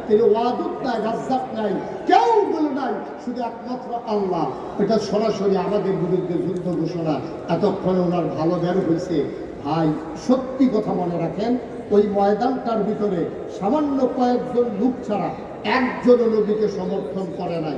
তিনি ওয়াদুদ নাই, রাজ্জাক নাই, কেউ বলে নাই, শুধু একমাত্র আল্লাহ। এটা সরাসরি আমাদের বিরুদ্ধে যুদ্ধ ঘোষণা। এতক্ষণ ওনার ভালো বের হয়েছে। ভাই সত্যি কথা মনে রাখেন, ওই ময়দানটার ভিতরে সামান্য কয়েকজন লোক ছাড়া একজনও নবীকে সমর্থন করে নাই।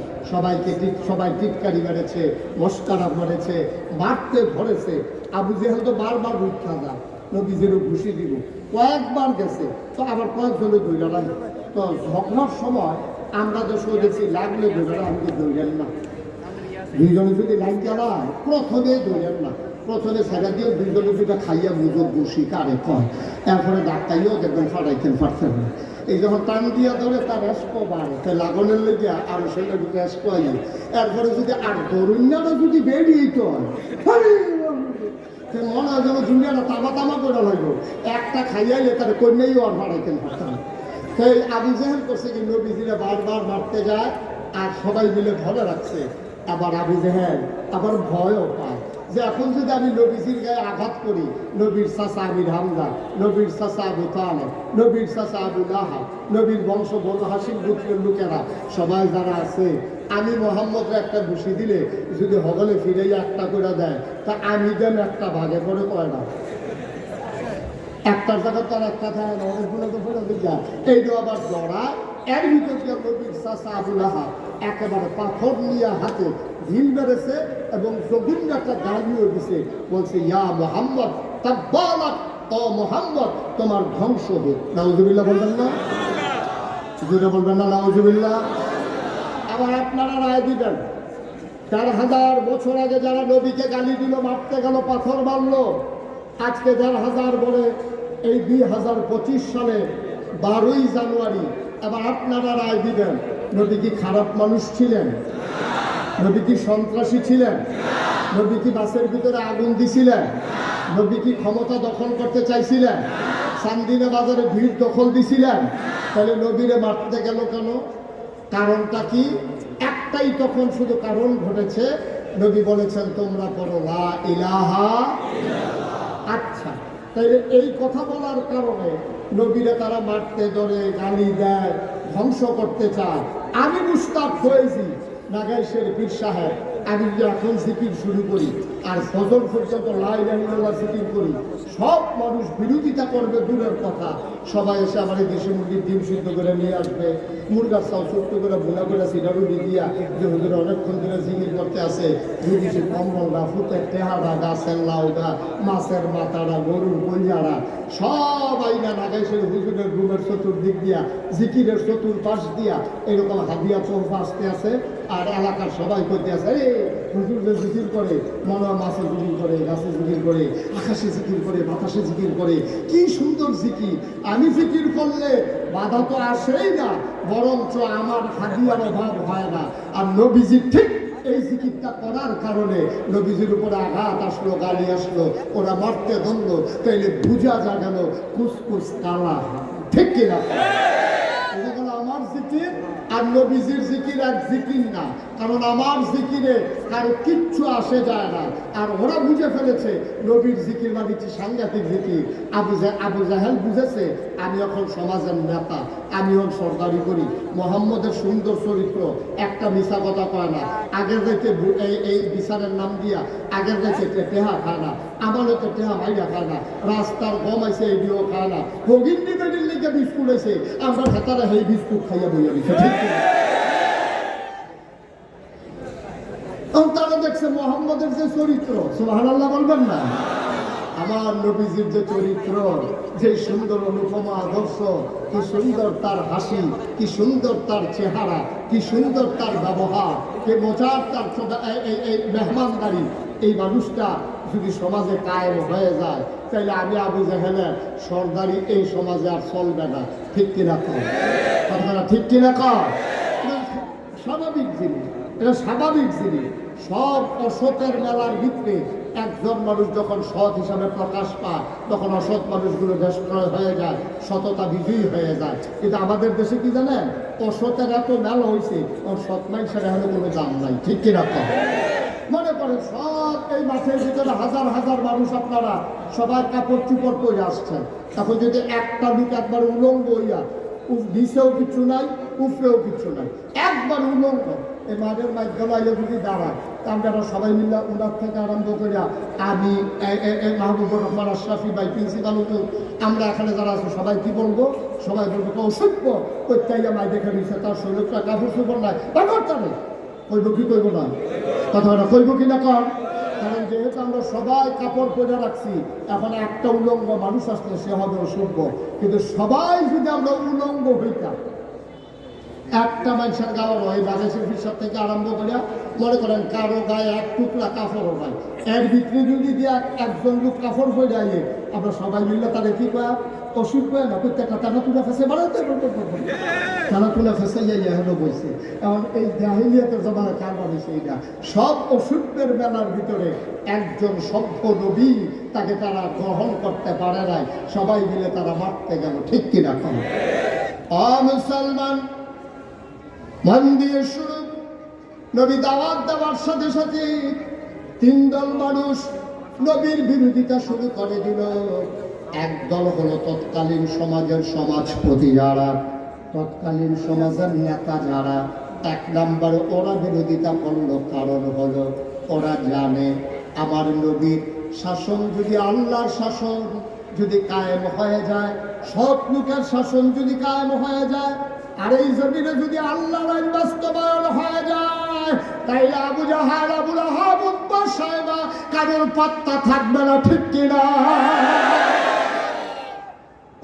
সবাই টিটকারি মেরেছে, মস্কারা মেরেছে, মারতে ধরেছে। আবু জেহেল তো বারবার উঠা যায়, নবীজিরও ঘুষি দিব, কয়েকবার গেছে, তো আবার কয়েকজনে দৌড়া লাগে। তো ঝগড়ার সময় আমরা তো দেখছি লাগলে দৌড়া, আমাকে দৌড়েন না। দুইজনে যদি লাইন চালায় প্রথমে দৌড়েন না, প্রথমে সেটা দিয়ে দুইজনে দুটা খাইয়া বুঝো ঘুষি কারে কয়, এরপরে ডাক্তারিও দেখবেন ফাটাইতেন পারতেন না। এই যখন টান দিয়া ধরে তার রেস্কো বাড়ে, তাই লাগনের লেগে আরো সেটা রেস্কো আই। এরপরে যদি আর দরুণাটা যদি বেরিয়েই তো হয়, মনে হয় যেন দুনিয়াটা তামা করে লাগলো, একটা খাইয়াইলে তার কন্যাইও আর ফাটাইতেন পারতেন না। তাই আবু জেহেল করছে কি, নবীজিরা বারবার মারতে যায় আর সবাই মিলে ধরে রাখছে। আবার আবু জেহেল আবার ভয়ও পায় যে এখন যদি আমি নবীজির গায়ে আঘাত করি, নবীর চাচা আমির হামজা, নবীর চাচা আবু তালেব, নবীর চাচা আবু লাহাব, নবীর বংশ বনু হাসিম গোত্রের লোকেরা সবাই যারা আছে, আমি মোহাম্মদকে একটা ঘুষি দিলে যদি হগলে ফিরে একটা করে দেয়, তা আমি যেন একটা ভাগে করে কয় না, একটার জায়গা তার একটা থাকে না, অনেকগুলো তো ফেলে দিকে এইটা আবার জড়ায়। এর ভিতর দিয়ে নবীর চাচা আবু লাহাব একেবারে পাথর নিয়ে হাতে ঢিল মেরেছে এবং জঘন্য একটা গালিও দিছে, বলছে ইয়া মোহাম্মদ তাব্বালাক, ও মোহাম্মদ তোমার ধ্বংস হোক। নাউজুবিল্লাহ বলবেন না? জোরে বলবেন না নাউজুবিল্লাহ? আবার আপনারা রায় দিবেন, ৪,০০০ বছর আগে যারা নবীকে গালি দিল, মারতে গেল, পাথর মারলো, আজকে ১,৫০০ বলে এই ২০২৫ সালে ১২ই জানুয়ারি আবার আপনারা রায় দিবেন, নবী কি খারাপ মানুষ ছিলেন? নবী কি সন্ত্রাসী ছিলেন? নবী কি বাসের ভিতরে আগুন দিছিলেন? নবী কি ক্ষমতা দখল করতে চাইছিলেন? চান্দিনা বাজারে ভিড় দখল দিছিলেন? তাহলে নবীরে মারতে গেল কেন? কারণটা কি? একটাই তখন শুধু কারণ ঘটেছে, নবী বলেছেন তোমরা পড়ো লা ইলাহা। আচ্ছা, তাইলে এই কথা বলার কারণে নবীরা তারা মারতে ধরে, গালি দেয়, ধ্বংস করতে চায়। আমি মুস্তাক হয়েছি নাগাইশের পীর সাহেব, আমি যদি এখন জিকির শুরু করি আর ফজর পর্যন্ত লা ইলাহা ইল্লাল্লাহ জিকির করি, সব মানুষ বিরোধিতা করবে দূরের কথা, সবাই এসে আমার এই দেশি মুরগির ডিম সিদ্ধ করে নিয়ে আসবে, মুরগার চাল ছোট্ট করে ভুনা করে সিডারু দিয়া যে হুজুর অনেকক্ষণ ধরে জিকির করতে আসে, বিদেশি কম্বলরা, ফুটের টেহারা, গাছের লাউটা, মাছের মাথাটা, গরুর কলিয়ারা সবাই না নাগাইশের হুজুরের রুমের চতুর্দিক দিয়া, জিকিরের চতুর্পাশ দিয়া এরকম হাদিয়া তোহফা আসতে আছে। আর এলাকার সবাই করতে আছে, হুজুর যে জিকির করে, মনে হয় মাছে জিকির করে, গাছে জিকির করে, আকাশে জিকির করে, বাতাসে জিকির করে, কি সুন্দর জিকির। আমি জিকির করলে বাধা তো আসেই না, বরঞ্চ আমার হাদিয়ার অভাব হয় না। আর নবীজি ঠিক এই জিকিরটা করার কারণে নবীজির উপরে আঘাত আসলো, গালি আসলো, ওরা মারতে ধরলো, তাইলে বুঝা যা গেল কুসকুস কালা, ঠিক কিনা? আমার জিকির আর নবীজির জিকির এক জিকির না, কারণ আমার জিকিরে কারো কিচ্ছু আসে যায় না। আর ওরা বুঝে ফেলেছে নবীর জিকির মানে কি সাংঘাতিক জিকির। আবু জাহেল বুঝেছে আমি এখন সমাজের নেতা, আমি এখন সরকারি করি, মোহাম্মদের সুন্দর চরিত্র, একটা মিশা কথা কয় না, আগের যাইতে এই বিচারের নাম দিয়া আগের যাইতে টেহা খায় না, আমানতে টেহা মাইরা খায় না, রাস্তার গম আছে এডিও খায় না, ভগিন্দি বেডির লিগে বিস্কুট আছে, আমরা ভেতারে সেই বিস্কুট খাইয়া বইয়া দিচ্ছে, ঠিক কিনা? তারা দেখছে মোহাম্মদের যে চরিত্র, সুবহানাল্লাহ বলবেন না? আমার নবীজির যে চরিত্র, যে সুন্দর অনুপমা আদর্শ, কি সুন্দর তার হাসি, কি সুন্দর তার চেহারা, কি সুন্দর তার ব্যবহার, কি মজার তার এই মেহমানদারি, এই মানুষটা যদি সমাজে কায়েম হয়ে যায়, তাহলে আমি আবু জাহেলের সরদারি এই সমাজে আর চলবে না, ঠিক কিনা কর? আপনারা ঠিক কিনা কর? স্বাভাবিক জিনিস, এটা স্বাভাবিক জিনিস। সব অসতের মেলার ভিতরে একজন মানুষ যখন সৎ হিসাবে প্রকাশ পায়, তখন অসৎ মানুষগুলো দেশপ্রয় হয়ে যায়, সততা বিজয়ী হয়ে যায়। কিন্তু আমাদের দেশে কি জানেন, অসতের এত মেলা হয়েছে, ও সৎ মানুষের এখানে কোনো দাম নাই, ঠিক কিনা কর? মনে করেন সব এই মাঠের ভিতরে হাজার হাজার মানুষ, আপনারা সবার কাপড় চুপড় করে আসছেন, তখন যদি একটা লোক একবার উলঙ্গ হইয়া নিচেও কিছু নাই, উপরেও কিছু নাই, একবার উলঙ্গ। এই মাঠের মাইকগুলো যদি দাঁড়ায়, তা আমরা সবাই মিলে ওনার থেকে আরম্ভ করে আমি মাহবুবুর রহমান আশরাফি ভাই প্রিন্সিপাল, আমরা এখানে যারা আছি সবাই কি বলবো? সবাই বলবো অসভ্য, প্রত্যেকটা মাই দেখে নিচ্ছে তার শরীরটা কাপড় চোপড় নাই, ব্যাপারটা নেই। কইব কি কইব না? কথাটা কইব কি না কর? কারণ যেহেতু আমরা সবাই কাপড় পরে রাখছি, এখন একটা উলঙ্গ মানুষ আসলে সে হবে অসভ্য। কিন্তু সবাই যদি আমরা উলঙ্গ হইতাম, একটা মানুষের গাওয়ার হয় বাংলাদেশের ফিসার থেকে আরম্ভ করে মনে করেন কারো গায়ে এক টুকরা কাপড়ও নাই, এর ভিতরে যদি দিয়ে একজন লোক কাপড় হয়ে যায়, আমরা সবাই মিললে তাদের কি কয়া অসুখ হয় না, প্রত্যেকটা টানা তুলে ফেসে বাড়াতে টানা তুলে ফেসে এখনো বলছে। এখন এই জাহিলিয়াতের জমানা কার বানিয়েছে এইটা? সব অসুখের মেলার ভিতরে একজন সভ্য নবী, তাকে তারা গ্রহণ করতে পারে নাই, সবাই মিলে তারা মারতে গেল। ঠিক কিনা কম? মুসলমান মন দিয়ে শুরু, নবী দাওয়াত দেওয়ার সাথে সাথে তিন দল মানুষ নবীর বিরোধিতা শুরু করে দিল। এক দল হলো তৎকালীন সমাজের সমাজপতি যারা, তৎকালীন সমাজের নেতা যারা। এক নম্বরে ওরা বিরোধিতা করলো, কারণ হলো ওরা জানে আমার নবীর শাসন যদি আল্লাহর শাসন যদি কায়েম হয়ে যায়, সৎ লোকের শাসন যদি কায়েম হয়ে যায়, আর এই জমিনে যদি আল্লাহর আইন বাস্তবায়ন হয়ে যায়, তাইলে আবু জাহাল, আবু লাহাব, উতবা, সাইবা কারোর পাত্তা থাকবে না। ঠিক কিনা?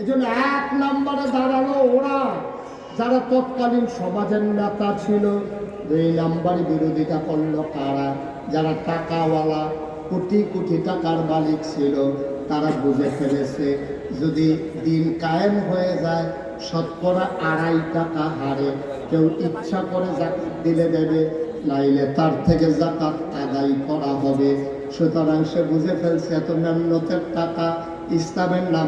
এই জন্য এক নম্বরে দাঁড়ালো ওরা যারা তৎকালীন সমাজের নেতা ছিল। দুই নম্বরে বিরোধিতা করলো কারা? যারা টাকাওয়ালা, কোটি কোটি টাকার মালিক ছিল। তারা বুঝে ফেলেছে যদি দিন কায়েম হয়ে যায়, শতকরা 2.5 টাকা হারে কেউ ইচ্ছা করে জাকাত দিলে দেবে, নাইলে তার থেকে জাকাত আদায় করা হবে। সুতরাং সে বুঝে ফেলছে এত মেহনতের টাকা ইসলামের নাম